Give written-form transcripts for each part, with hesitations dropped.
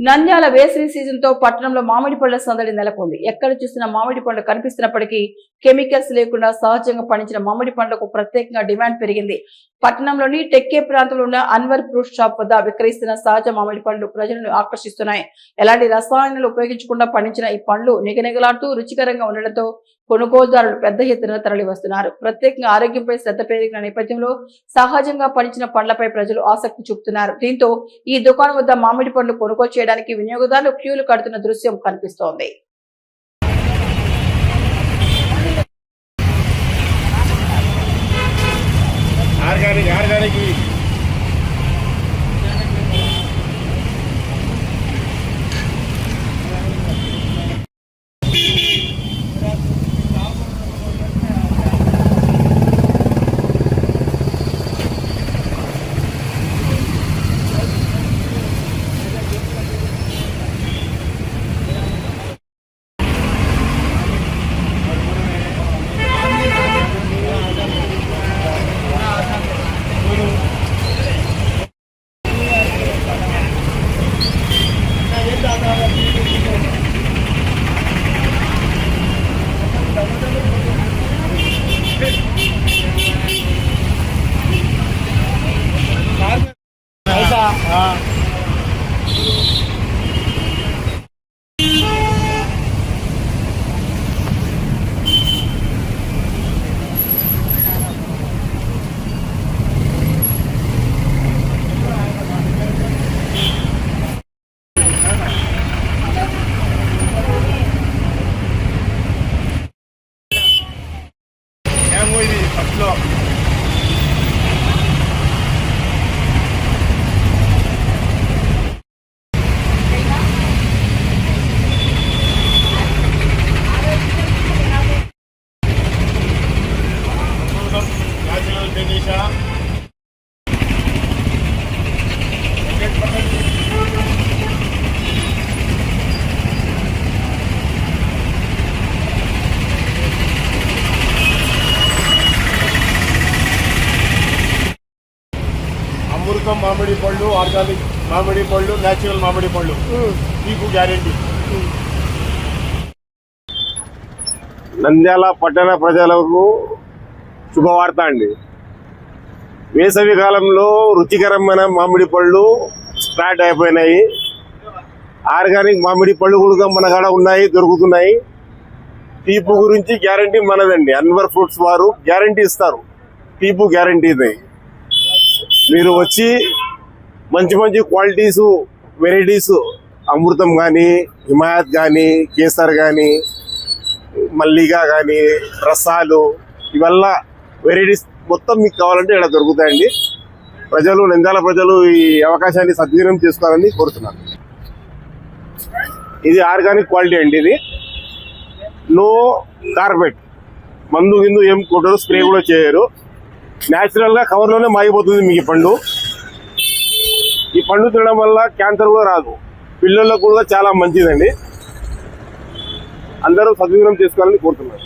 నంద్యాల వేసవి సీజన్ తో పట్టణంలో మామిడి పళ్ల సందడి నెలకొంది. ఎక్కడ చూసినా మామిడి పండ్లు కనిపిస్తున్నప్పటికీ కెమికల్స్ లేకుండా సహజంగా పండించిన మామిడి పండ్లకు ప్రత్యేకంగా డిమాండ్ పెరిగింది. పట్టణంలోని టెక్కే ప్రాంతంలో ఉన్న అన్వర్ ఫ్రూట్ షాప్ వద్ద విక్రయిస్తున్న సహజ మామిడి పండ్లు ప్రజలను ఆకర్షిస్తున్నాయి. ఎలాంటి రసాయనాలు ఉపయోగించకుండా పండించిన ఈ పండ్లు నిగనిగలాడుతూ రుచికరంగా ఉండడంతో కొనుగోలుదారులు పెద్ద ఎత్తున తరలి వస్తున్నారు. ప్రత్యేకంగా ఆరోగ్యంపై శ్రద్ధ పెరిగిన నేపథ్యంలో సహజంగా పండించిన పండ్లపై ప్రజలు ఆసక్తి చూపుతున్నారు. దీంతో ఈ దుకాణం వద్ద మామిడి పండ్లు కొనుగోలు చేయడానికి వినియోగదారులు క్యూలు కడుతున్న దృశ్యం కనిపిస్తోంది. అమృతం మామిడి పళ్ళు, ఆర్గానిక్ మామిడి పళ్ళు, న్యాచురల్ మామిడి పళ్ళు మీకు గ్యారెంటీ. నంద్యాల పట్టణ ప్రజలకు శుభవార్త అండి. వేసవి కాలంలో రుచికరమైన మామిడి పళ్ళు స్టార్ట్ అయిపోయినాయి. ఆర్గానిక్ మామిడి పళ్ళు కూడా మన కాడ ఉన్నాయి, దొరుకుతున్నాయి. తీపు గురించి గ్యారంటీ మనదండి. అన్వర్ ఫ్రూట్స్ వారు గ్యారంటీ ఇస్తారు, తీపు గ్యారంటీ ఇది. మీరు వచ్చి మంచి మంచి క్వాలిటీసు, వెరైటీసు, అమృతం కానీ, హిమాయత్ కానీ, కేసర్ కానీ, మల్లిగా కానీ, రసాలు, ఇవల్ల వెరైటీస్ మొత్తం మీకు కావాలంటే ఇక్కడ దొరుకుతాయండి. ప్రజలు, నంద్యాల ప్రజలు ఈ అవకాశాన్ని సద్వినియోగం చేసుకోవాలని కోరుతున్నాను. ఇది ఆర్గానిక్ క్వాలిటీ అండి. ఇది నో కార్బెట్, మందు గిందు ఏం కొట్టరు, స్ప్రే కూడా చేయరు. న్యాచురల్గా కవర్లోనే మాగిపోతుంది మీకు ఈ పండు. ఈ పండు తినడం వల్ల క్యాన్సర్ కూడా రాదు. పిల్లలకు కూడా చాలా మంచిదండి. అందరూ సద్వినియోగం చేసుకోవాలని కోరుతున్నాను.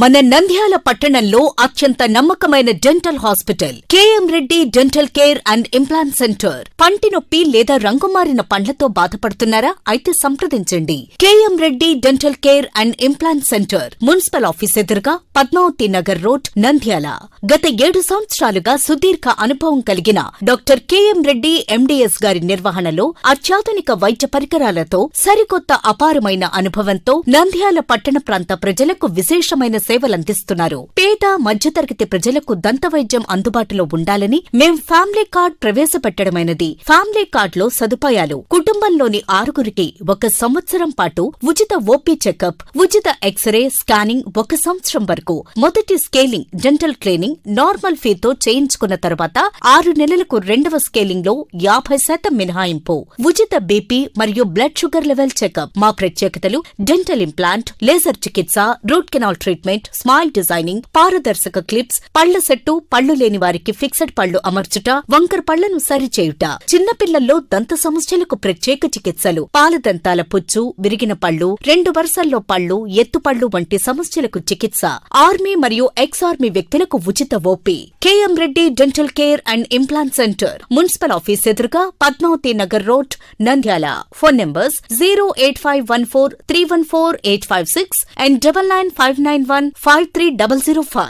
మన నంద్యాల పట్టణంలో అత్యంత నమ్మకమైన dental hospital KM Reddy dental care and implant centre. పంటి నొప్పి లేదా రంగుమారిన పండ్లతో బాధపడుతున్నారా? అయితే సంప్రదించండి. KM Reddy dental care and implant centre, municipal office ఎదురుగా, పద్మావతి నగర్ రోడ్, నంద్యాల. గత 7 సంవత్సరాలుగా సుదీర్ఘ అనుభవం కలిగిన డాక్టర్ కేఎం రెడ్డి ఎండిఎస్ గారి నిర్వహణలో అత్యాధునిక వైద్య పరికరాలతో, సరికొత్త అపారమైన అనుభవంతో నంద్యాల పట్టణ ప్రాంత ప్రజలకు విశేషమైన సేవలందిస్తున్నారు. పేద మధ్యతరగతి ప్రజలకు దంతవైద్యం అందుబాటులో ఉండాలని మేం ఫ్యామిలీ కార్డ్ ప్రవేశపెట్టడమైనది. ఫ్యామిలీ కార్డ్ లో సదుపాయాలు: కుటుంబంలోని 6గురికి 1 సంవత్సరం పాటు ఉచిత ఓపీ చెకప్, ఉచిత ఎక్స్రే స్కానింగ్ 1 సంవత్సరం వరకు, మొదటి స్కేలింగ్ డెంటల్ క్లీనింగ్ నార్మల్ ఫీతో చేయించుకున్న తర్వాత 6 నెలలకు 2వ స్కేలింగ్ లో 50% మినహాయింపు, ఉచిత బీపీ మరియు బ్లడ్ షుగర్ లెవెల్ చెకప్. మా ప్రత్యేకతలు: డెంటల్ ఇంప్లాంట్, లేజర్ చికిత్స, root canal treatment, treatment, smile designing, పారదర్శక క్లిప్స్, పళ్ల సెట్టు, పళ్లు లేని వారికి ఫిక్సెడ్ పళ్లు అమర్చుట, వంకర పళ్లను సరిచేయుట, చిన్నపిల్లల్లో దంత సమస్యలకు ప్రత్యేక చికిత్సలు, పాలదంతాల పుచ్చు, విరిగిన పళ్లు, 2 వరుసల్లో పళ్లు, ఎత్తుపళ్లు వంటి సమస్యలకు చికిత్స, ఆర్మీ మరియు ఎక్స్ ఆర్మీ వ్యక్తులకు ఉచిత OP. KM Reddy dental care and implant centre, municipal office ఎదురుగా, Padmavathi Nagar road, Nandyal. Phone numbers 08514314856 and 9959153005.